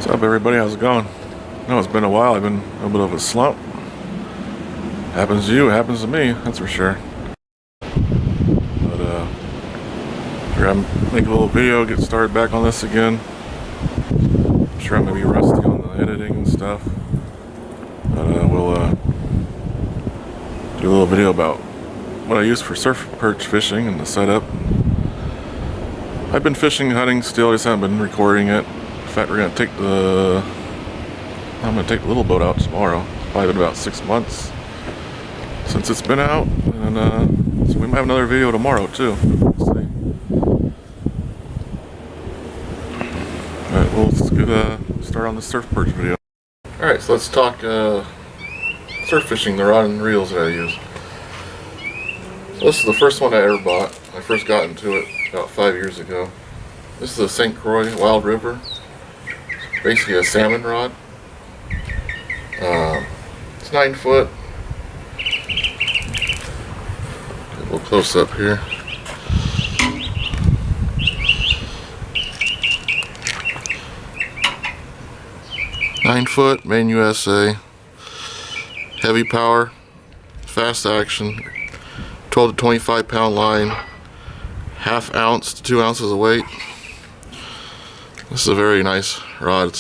What's up, everybody? How's it going? No, it's been a while. I've been in a bit of a slump. Happens to you, it happens to me, that's for sure. But figured I'd make a little video, get started back on this again. I'm sure I'm gonna be rusty on the editing and stuff. But we'll do a little video about what I use for surf perch fishing and the setup. I've been fishing, hunting still, I just haven't been recording it. In fact, I'm gonna take the little boat out tomorrow. Probably been about 6 months since it's been out, and so we might have another video tomorrow too. We'll see. Alright, well, let's start on the surf perch video. Alright, so let's talk surf fishing, the rod and reels that I use. So this is the first one I ever bought. I first got into it about 5 years ago. This is a St. Croix Wild River. Basically a salmon rod. It's 9 foot. Get a little close up here. Nine foot, Maine, USA. Heavy power, fast action. 12 to 25 pound line. Half ounce to 2 ounces of weight. This is a very nice rod. I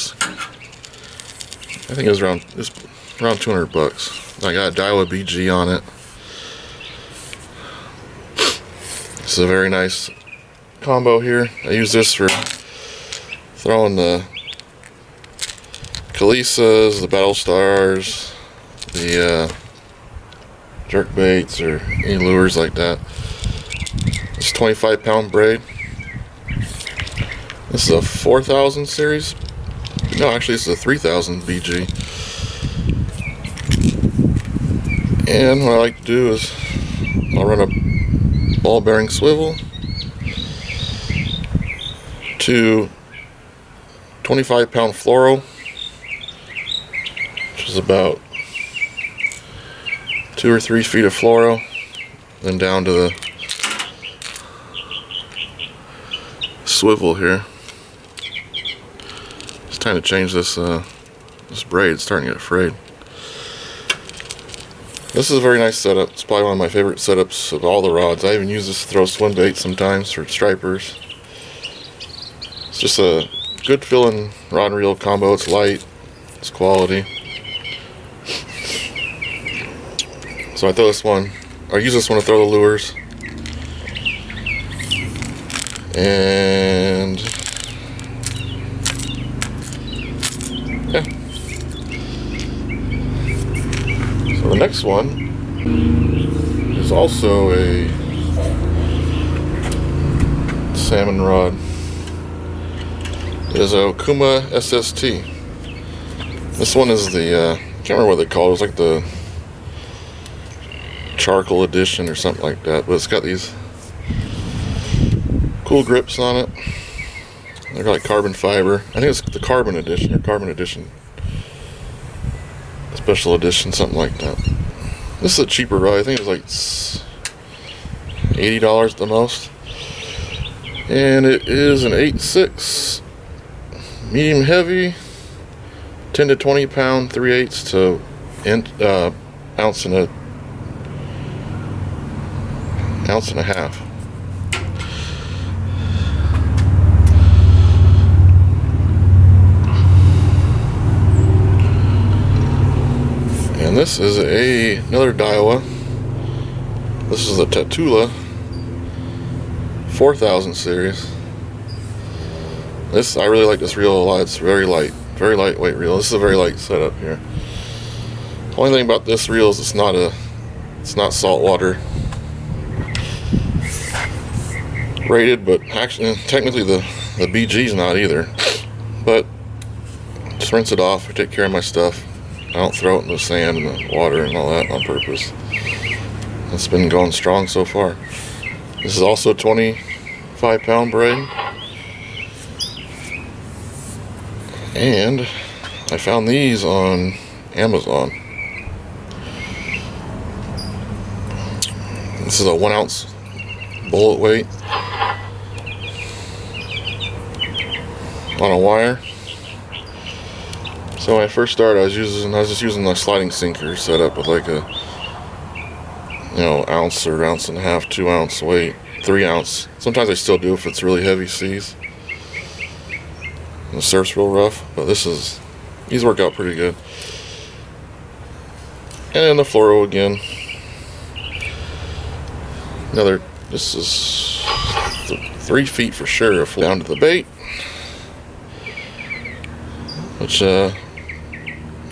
think it's around $200. I got a Daiwa BG on it. This is a very nice combo here. I use this for throwing the Kalisas, the Battle Stars, the jerk baits, or any lures like that. It's 25 pound braid. This is a 4000 series. No, actually it's a 3000 BG. And what I like to do is I'll run a ball bearing swivel to 25 pound fluoro, which is about 2 or 3 feet of fluoro, then down to the swivel here. It's time to change this braid. It's starting to get frayed. This is a very nice setup. It's probably one of my favorite setups of all the rods. I even use this to throw swim bait sometimes for stripers. It's just a good feeling rod and reel combo. It's light, it's quality. So I throw this one, or use this one to throw the lures. And yeah. So the next one is also a salmon rod. It is a Okuma SST. This one is the, I can't remember what they call it. It was like the charcoal edition or something like that. But it's got these cool grips on it. They're like carbon fiber. I think it's the carbon edition, or carbon edition special edition, something like that. This is a cheaper rod. I think it's like $80 at the most. And it is an 8.6 medium heavy, 10 to 20 pound, 3/8 to ounce and a half. And this is another Daiwa. This is the Tatula 4000 series. I really like this reel a lot. It's very lightweight reel. This is a very light setup here. The only thing about this reel is it's not saltwater rated, but actually technically the BG's not either. But just rinse it off. I take care of my stuff. I don't throw it in the sand and the water and all that on purpose. It's been going strong so far. This is also a 25 pound braid. And I found these on Amazon. This is a 1 ounce bullet weight on a wire. So when I first started, I was just using a sliding sinker set up with like a, ounce or ounce and a half, 2 ounce weight, 3 ounce. Sometimes I still do if it's really heavy seas. The surf's real rough, but these work out pretty good. And then the fluoro again. This is 3 feet for sure, down to the bait. Which,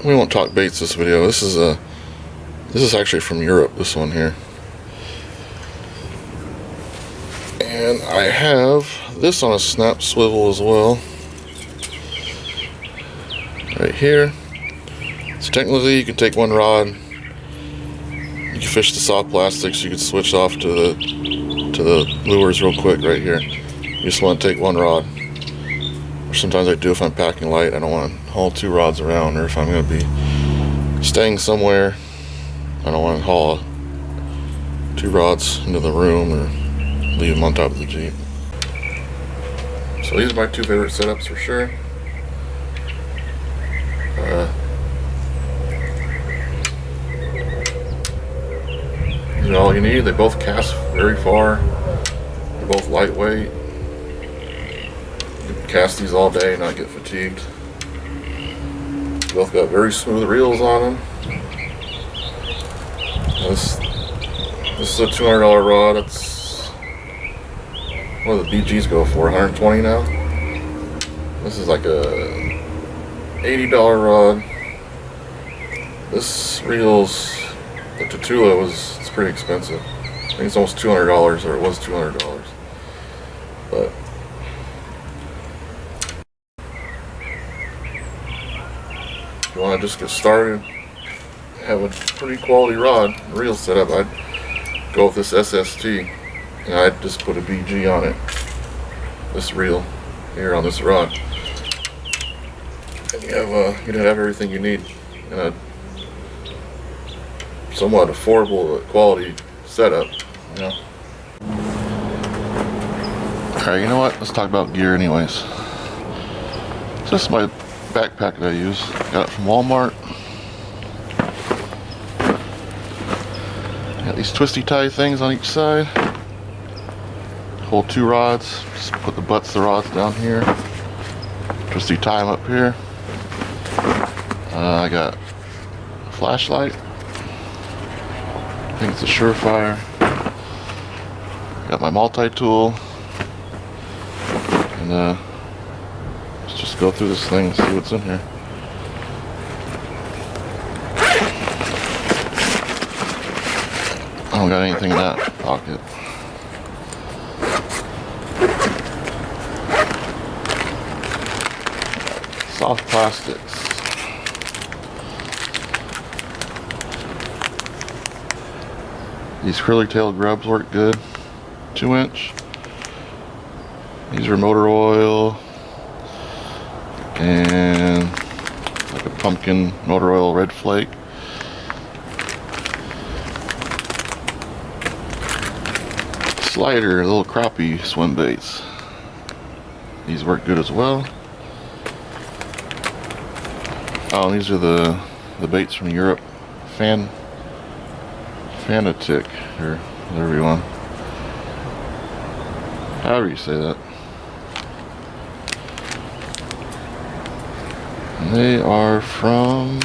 we won't talk baits this video. This is actually from Europe, this one here. And I have this on a snap swivel as well. Right here. So technically you can take 1 rod. You can fish the soft plastics. You can switch off to the lures real quick right here. You just want to take 1 rod. Or sometimes I do if I'm packing light. I don't want to haul 2 rods around, or if I'm going to be staying somewhere, I don't want to haul 2 rods into the room or leave them on top of the Jeep. So these are my 2 favorite setups for sure. These are all you need. They both cast very far. They're both lightweight. You can cast these all day and not get fatigued. Both got very smooth reels on them. This is a $200 rod. That's what do the BGs go for? 120 now. This is like a $80 rod. This reel's the Tatula it's pretty expensive. I think it's almost $200, or it was $200. But if you want to just get started, have a pretty quality rod, reel setup, I'd go with this SST, and I'd just put a BG on it. This reel here on this rod, and you'd have everything you need in a somewhat affordable quality setup, Alright, you know what? Let's talk about gear anyways. This is my backpack that I use. Got it from Walmart. Got these twisty tie things on each side. Hold 2 rods. Just put the butts of the rods down here. Twisty tie them up here. I got a flashlight. I think it's a Surefire. Got my multi-tool. And let's just go through this thing and see what's in here. I don't got anything in that pocket. Soft plastics. These curly tail grubs work good. 2-inch. These are motor oil and like a pumpkin motor oil red flake. Slider, little crappie swim baits. These work good as well. Oh, and these are the baits from Europe. Fanatic, or whatever you want. However you say that. And they are from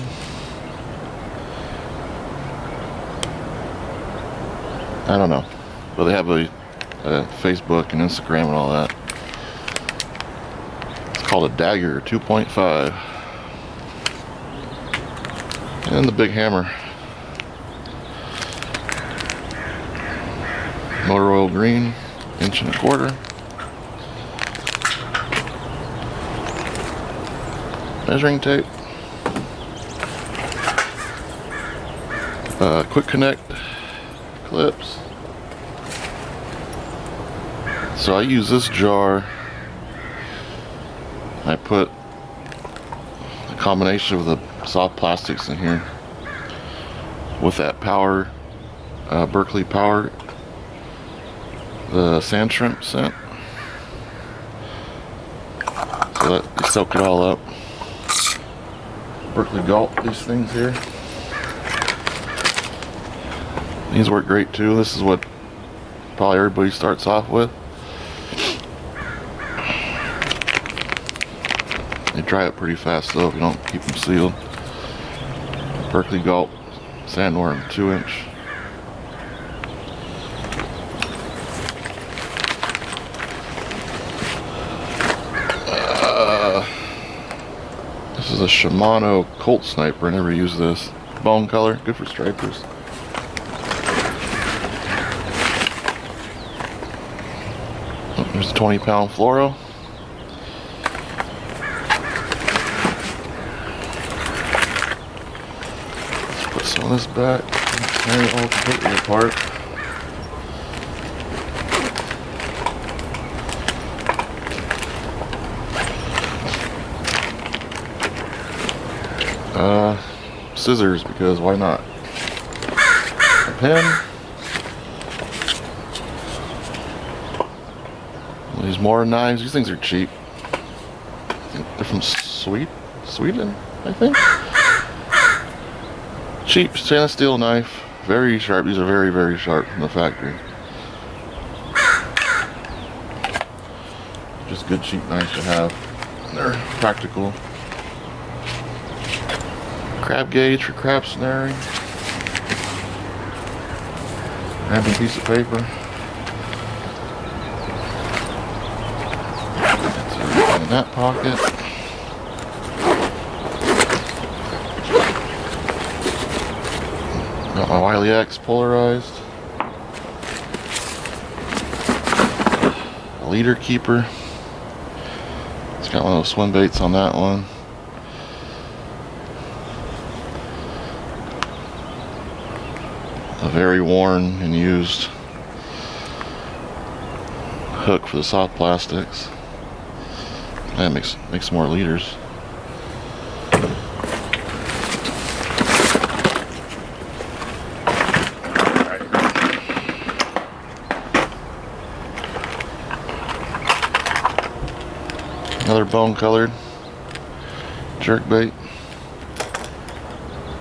I don't know. But they have a Facebook and Instagram and all that. It's called a Dagger 2.5. And the big hammer. Motor oil green, 1.25 inches. Measuring tape. Quick connect clips. So I use this jar. I put a combination of the soft plastics in here with that power, Berkeley Power, the sand shrimp scent. So that you soak it all up. Berkeley Galt, these things here. These work great too. This is what probably everybody starts off with. They dry up pretty fast though if you don't keep them sealed. Berkeley Galt sandworm 2-inch. This is a Shimano Colt Sniper. I never used this. Bone color, good for stripers. Oh, there's a 20-pound fluoro. Let's put some of this back. Tear it all completely apart. Scissors, because why not? A pen. These more knives. These things are cheap. I think they're from Sweden, I think. Cheap stainless steel knife. Very sharp. These are very, very sharp from the factory. Just good cheap knives to have. They're practical. Crab gauge for crab snaring. Random piece of paper. That's everything in that pocket. Got my Wiley X polarized. A leader keeper. It's got one of those swim baits on that one. A very worn and used hook for the soft plastics. That makes more leaders. Another bone colored jerk bait.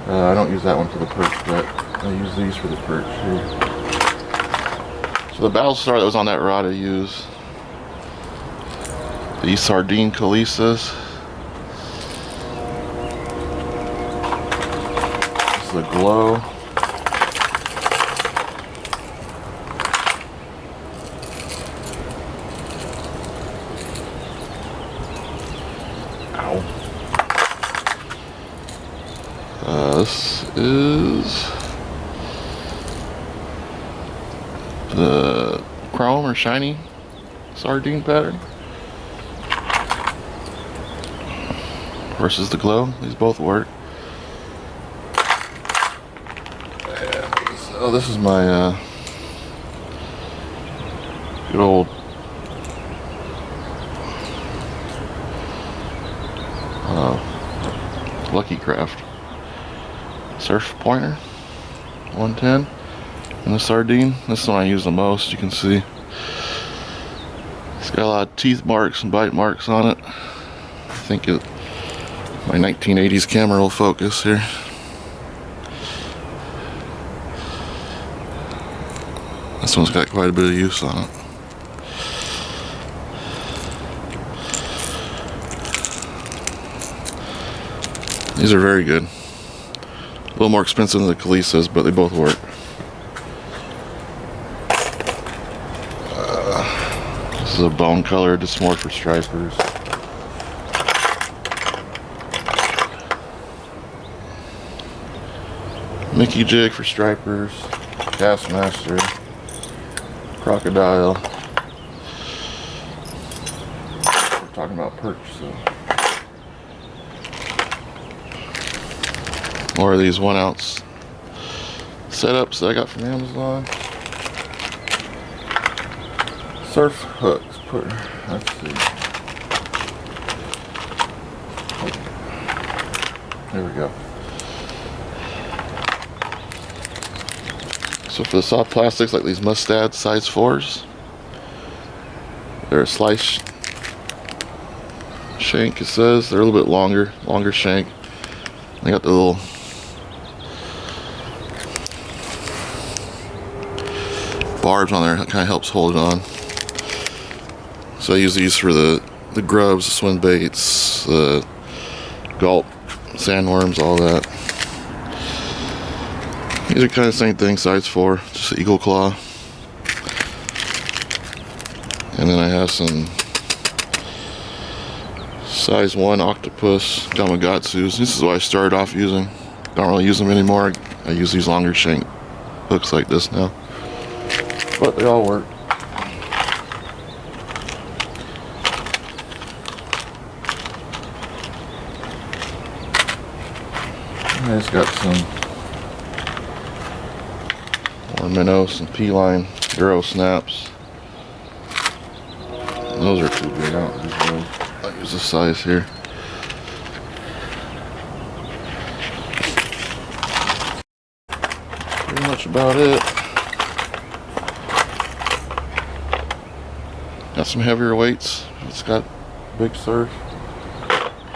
I don't use that one for the perch, but I use these for the perch here. So the Battlestar that was on that rod I use. These sardine Calisas. This is a glow. Ow. This is the chrome or shiny sardine pattern versus the glow. These both work. So this is my good old Lucky Craft surf pointer 110. And the sardine, this is the one I use the most. You can see it's got a lot of teeth marks and bite marks on it. I think my 1980s camera will focus here. This one's got quite a bit of use on it. These are very good. A little more expensive than the Calisas, but they both work. This is a bone colored, it's more for stripers. Mickey jig for stripers. Castmaster. Crocodile. We're talking about perch, so. More of these 1 ounce setups that I got from Amazon. Surf hooks. Let's see. There we go. So for the soft plastics like these Mustad size 4s, they're a slice shank, it says. They're a little bit longer shank. I got the little barbs on there that kind of helps hold it on. So I use these for the grubs, the swim baits, the gulp, sandworms, all that. These are kind of the same thing, size 4, just an eagle claw. And then I have some size 1 octopus Gamakatsus. This is what I started off using. Don't really use them anymore. I use these longer shank hooks like this now. But they all work. I just got some more minnows, some P-line Duro snaps. Those are too big. I don't use those. I use this size here. Pretty much about it. Got some heavier weights. It's got big surf,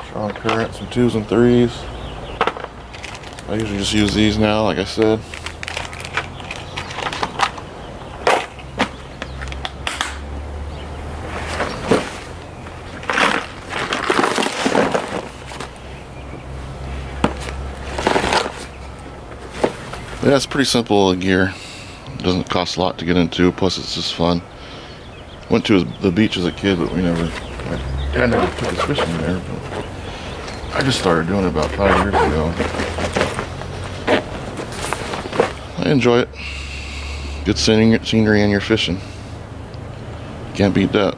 strong current, some 2s and 3s. I usually just use these now, like I said. Yeah, it's pretty simple gear. It doesn't cost a lot to get into, plus it's just fun. Went to the beach as a kid, but I never took us fishing there. But I just started doing it about 5 years ago. I enjoy it. Good scenery and you're fishing. Can't beat that.